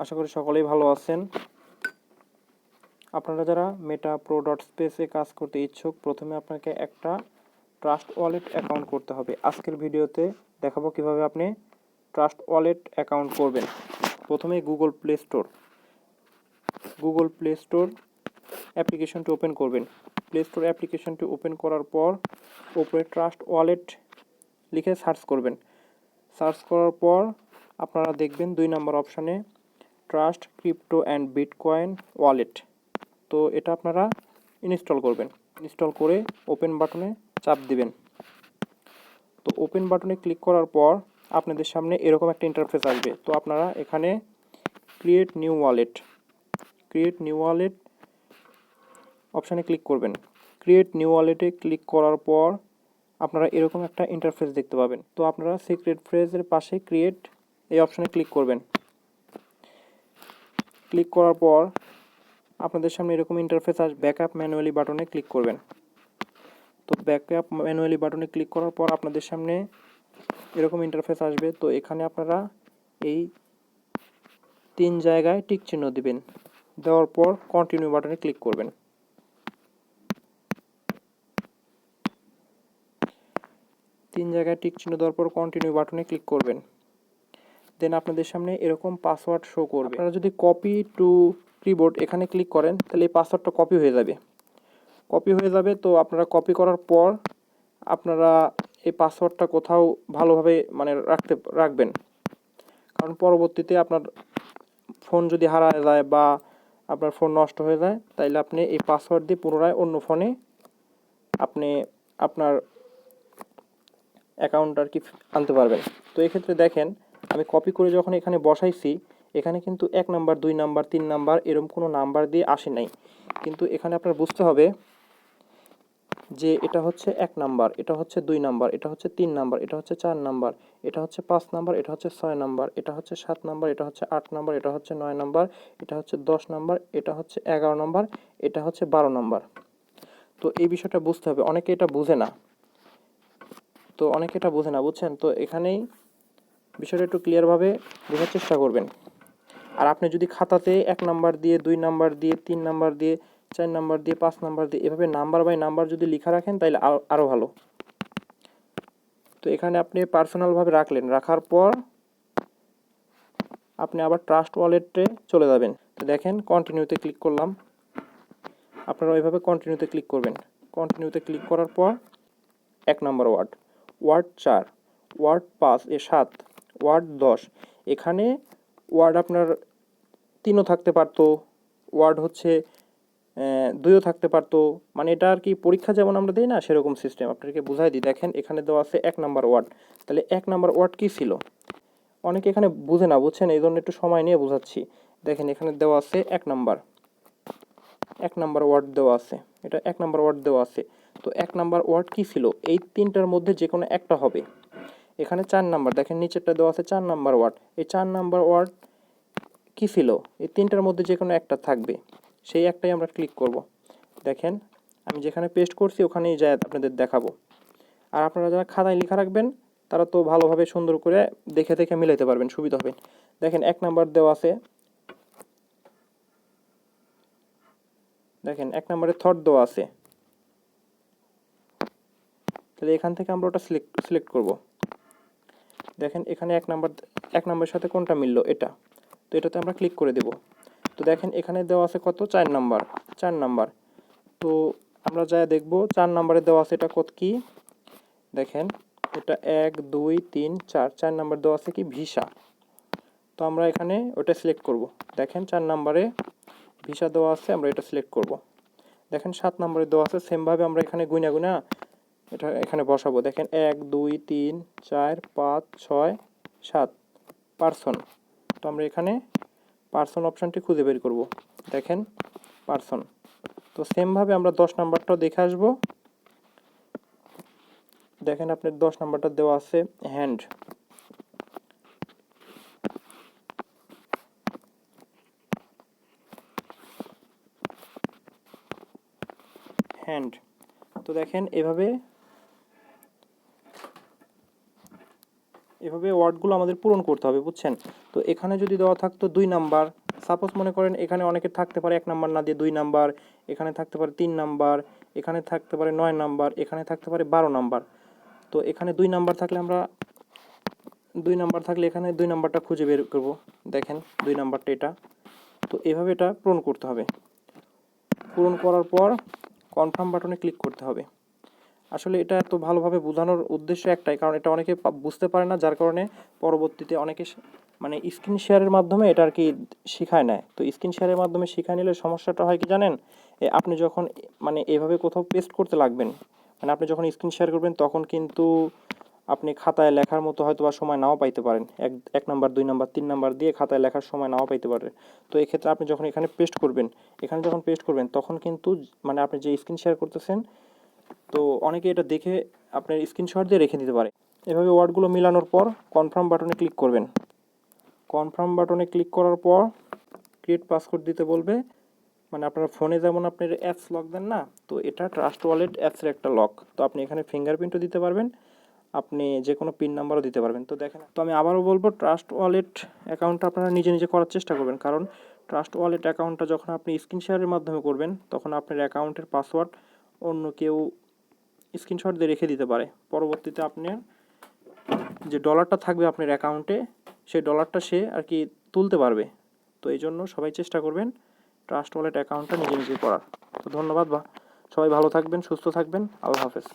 আশা করি সকলেই ভালো আছেন। আপনারা যারা মেটা প্রো ডট স্পেসে কাজ করতে ইচ্ছুক, প্রথমে আপনাকে একটা ট্রাস্ট ওয়ালেট অ্যাকাউন্ট করতে হবে। আজকের ভিডিওতে দেখাবো কিভাবে আপনি ট্রাস্ট ওয়ালেট অ্যাকাউন্ট করবেন। প্রথমে গুগল প্লে স্টোর অ্যাপ্লিকেশনটি ওপেন করবেন। প্লে স্টোর অ্যাপ্লিকেশনটি ওপেন করার পর উপরে ট্রাস্ট ওয়ালেট লিখে সার্চ করবেন। সার্চ করার পর আপনারা দেখবেন 2 নম্বর অপশানে trust crypto and bitcoin wallet. তো এটা আপনারা ইনস্টল করবেন। ইনস্টল করে ওপেন বাটনে চাপ দিবেন। তো ওপেন বাটনে ক্লিক করার পর আপনাদের সামনে এরকম একটা ইন্টারফেস আসবে। তো আপনারা এখানে ক্রিয়েট নিউ ওয়ালেট অপশানে ক্লিক করবেন। ক্রিয়েট নিউ ওয়ালেটে ক্লিক করার পর আপনারা এরকম একটা ইন্টারফেস দেখতে পাবেন। তো আপনারা সিক্রেট ফ্রেজের পাশে ক্রিয়েট এই অপশানে ক্লিক করবেন। ক্লিক করার পর আপনাদের সামনে এরকম ইন্টারফেস আসবে। ব্যাকআপ ম্যানুয়ালি বাটনে ক্লিক করবেন। তো ব্যাকআপ ম্যানুয়ালি বাটনে ক্লিক করার পর আপনাদের সামনে এরকম ইন্টারফেস আসবে। তো এখানে আপনারা এই 3 জায়গায় টিক চিহ্ন দিবেন। দেওয়ার পর কন্টিনিউ বাটনে ক্লিক করবেন। তিন জায়গায় টিক চিহ্ন দেওয়ার পর কন্টিনিউ বাটনে ক্লিক করবেন। দেন আপনাদের সামনে এরকম পাসওয়ার্ড শো করবে। আপনারা যদি কপি টু কিবোর্ড এখানে ক্লিক করেন তাহলে এই পাসওয়ার্ডটা কপি হয়ে যাবে। তো আপনারা কপি করার পর আপনারা এই পাসওয়ার্ডটা কোথাও ভালোভাবে রাখবেন। কারণ পরবর্তীতে আপনার ফোন যদি হারায় যায় বা আপনার ফোন নষ্ট হয়ে যায়, তাইলে আপনি এই পাসওয়ার্ড দিয়ে পুনরায় অন্য ফোনে আপনি আপনার অ্যাকাউন্ট আর কি আনতে পারবেন। তো এক্ষেত্রে দেখেন আমি কপি করে যখন এখানে বসাইছি, এখানে কিন্তু 1 নাম্বার 2 নাম্বার 3 নাম্বার এরকম কোনো নাম্বার দিয়ে আসে নাই। কিন্তু এখানে আপনার বুঝতে হবে যে এটা হচ্ছে 1 নাম্বার, এটা হচ্ছে 2 নাম্বার, এটা হচ্ছে 3 নাম্বার, এটা হচ্ছে 4 নাম্বার, এটা হচ্ছে 5 নাম্বার, এটা হচ্ছে 6 নাম্বার, এটা হচ্ছে 7 নাম্বার, এটা হচ্ছে 8 নাম্বার, এটা হচ্ছে 9 নাম্বার, এটা হচ্ছে 10 নাম্বার, এটা হচ্ছে 11 নাম্বার, এটা হচ্ছে 12 নাম্বার। তো এই বিষয়টা বুঝতে হবে। অনেকে এটা বুঝে না, বুঝছেন? তো এখানেই বিষয়টা একটু ক্লিয়ারভাবে বোঝার চেষ্টা করবেন। আর আপনি যদি খাতাতে 1 নাম্বার দিয়ে 2 নাম্বার দিয়ে 3 নাম্বার দিয়ে 4 নাম্বার দিয়ে 5 নাম্বার দিয়ে এভাবে নাম্বার বাই নাম্বার যদি লেখা রাখেন তাহলে আরও ভালো। তো এখানে আপনি পার্সোনালভাবে রাখার পর আপনি আবার ট্রাস্ট ওয়ালেটে চলে যাবেন। তো দেখেন কন্টিনিউতে ক্লিক করলাম। আপনারা ওইভাবে কন্টিনিউতে ক্লিক করবেন। কন্টিনিউতে ক্লিক করার পর 1 নাম্বার ওয়ার্ড 4, ওয়ার্ড 5 7, ওয়ার্ড 10। এখানে ওয়ার্ড আপনার 3ও থাকতে পারতো, ওয়ার্ড হচ্ছে 2ও থাকতে পারতো। মানে এটা আর কি পরীক্ষা যেমন আমরা দিই না, সেরকম সিস্টেম। আপনাকে বুঝাই দিই। দেখেন এখানে দেওয়া আছে 1 নাম্বার ওয়ার্ড। তাহলে 1 নাম্বার ওয়ার্ড কী ছিল? অনেকে এখানে বুঝে না, বুঝছেন? এই জন্য একটু সময় নিয়ে বোঝাচ্ছি। দেখেন এখানে দেওয়া আছে 1 নাম্বার ওয়ার্ড দেওয়া আছে। এটা 1 নাম্বার ওয়ার্ড দেওয়া আছে। তো 1 নাম্বার ওয়ার্ড কী ছিল? এই 3টার মধ্যে যে কোনো একটা হবে। এখানে 4 নাম্বার, দেখেন নিচেরটা দেওয়া আছে 4 নাম্বার ওয়ার্ড। এই 4 নাম্বার ওয়ার্ড কী ছিল? এই 3টার মধ্যে যে কোনো একটা থাকবে। সেই একটাই আমরা ক্লিক করব। দেখেন আমি যেখানে পেস্ট করছি ওখানেই যায় আপনাদের দেখাবো। আর আপনারা যারা খাতায় লেখা রাখবেন তারা তো ভালোভাবে সুন্দর করে দেখে মিলাইতে পারবেন, সুবিধা হবে। দেখেন 1 নাম্বার দেওয়া আছে। দেখেন 1 নাম্বারে থট দেওয়া আছে। তাহলে এখান থেকে আমরা ওটা সিলেক্ট করব। দেখেন এখানে 1 নাম্বারের সাথে কোনটা মিললো? এটা। তো এটাতে আমরা ক্লিক করে দেব। তো দেখেন এখানে দেওয়া আছে কত? 4 নাম্বার। তো আমরা যা দেখব 4 নাম্বারে দেওয়া আছে এটা কত কি? দেখেন এটা 1 2 3 4 নাম্বার দেওয়া আছে কি? ভিসা। তো আমরা এখানে ওটা সিলেক্ট করব। দেখেন 4 নাম্বারে ভিসা দেওয়া আছে, আমরা এটা সিলেক্ট করব। দেখেন 7 নাম্বারে দেওয়া আছে। সেমভাবে আমরা এখানে গুনা এটা এখানে বসাবো। দেখেন 1 2 3 4 5 6 7 পারসন। তো আমরা এখানে পারসন অপশানটি খুঁজে বের করব। দেখেন পারসন। তো সেমভাবে আমরা 10 নাম্বারটাও দেখে আসব। দেখেন আপনার 10 নাম্বারটা দেওয়া আছে হ্যান্ড। তো দেখেন এভাবে এভাবে ওয়ার্ডগুলো আমাদের পূরণ করতে হবে, বুঝছেন? তো এখানে যদি দেওয়া থাকতো 2 নাম্বার, সাপোজ মনে করেন এখানে অনেকের থাকতে পারে 1 নাম্বার না দিয়ে 2 নাম্বার, এখানে থাকতে পারে 3 নাম্বার, এখানে থাকতে পারে 9 নাম্বার, এখানে থাকতে পারে 12 নাম্বার। তো এখানে 2 নাম্বার থাকলে আমরা 2 নাম্বার থাকলে এখানে 2 নাম্বারটা খুঁজে বের করব। দেখেন 2 নাম্বারটা এটা। তো এভাবে এটা পূরণ করতে হবে। পূরণ করার পর কনফার্ম বাটনে ক্লিক করতে হবে। আসলে এটা এত ভালোভাবে বোঝানোর উদ্দেশ্য একটাই, কারণ এটা অনেকে বুঝতে পারে না, যার কারণে পরবর্তীতে অনেকে মানে স্ক্রিন শেয়ারের মাধ্যমে এটা আর কি শিখায় নেয়। তো স্ক্রিন শেয়ারের মাধ্যমে শিখায় নিলে সমস্যাটা হয় কি জানেন, আপনি যখন মানে এভাবে কোথাও পেস্ট করতে লাগবেন, মানে আপনি যখন স্ক্রিন শেয়ার করবেন তখন কিন্তু আপনি খাতায় লেখার মতো হয়তো বা সময় নাও পাইতে পারেন, এক নাম্বার 2 নাম্বার 3 নাম্বার দিয়ে খাতায় লেখার সময় নাও পাইতে পারেন। তো এক্ষেত্রে আপনি যখন এখানে পেস্ট করবেন, এখানে যখন পেস্ট করবেন তখন কিন্তু মানে আপনি যে স্ক্রিন শেয়ার করতেছেন, তো অনেকে এটা দেখে আপনার স্ক্রিনশট দিয়ে রেখে দিতে পারে। এভাবে ওয়ার্ডগুলো মিলানোর পর কনফার্ম বাটনে ক্লিক করবেন। কনফার্ম বাটনে ক্লিক করার পর ক্রিয়েট পাসওয়ার্ড দিতে বলবে। মানে আপনার ফোনে যেমন আপনার অ্যাপস লক দেন না, তো এটা ট্রাস্ট ওয়ালেট অ্যাপসের একটা লক। তো আপনি এখানে ফিঙ্গারপ্রিন্টও দিতে পারবেন, আপনি যে কোনো পিন নাম্বারও দিতে পারবেন। তো দেখেন, তো আমি আবারও বলবো ট্রাস্ট ওয়ালেট অ্যাকাউন্টটা আপনারা নিজে নিজে করার চেষ্টা করবেন, কারণ ট্রাস্ট ওয়ালেট অ্যাকাউন্টটা যখন আপনি স্ক্রিন শেয়ারের মাধ্যমে করবেন তখন আপনার অ্যাকাউন্টের পাসওয়ার্ড অন্য কেউ স্ক্রিনশট দিয়ে রেখে দিতে পারে। পরবর্তীতে আপনার যে ডলারটা থাকবে আপনার অ্যাকাউন্টে, সেই ডলারটা সে আর কি তুলতে পারবে। তো এই জন্য সবাই চেষ্টা করবেন ট্রাস্ট ওয়ালেট অ্যাকাউন্টটা নিজে নিজে করার। তো ধন্যবাদ, সবাই ভালো থাকবেন, সুস্থ থাকবেন, আল্লাহ হাফেজ।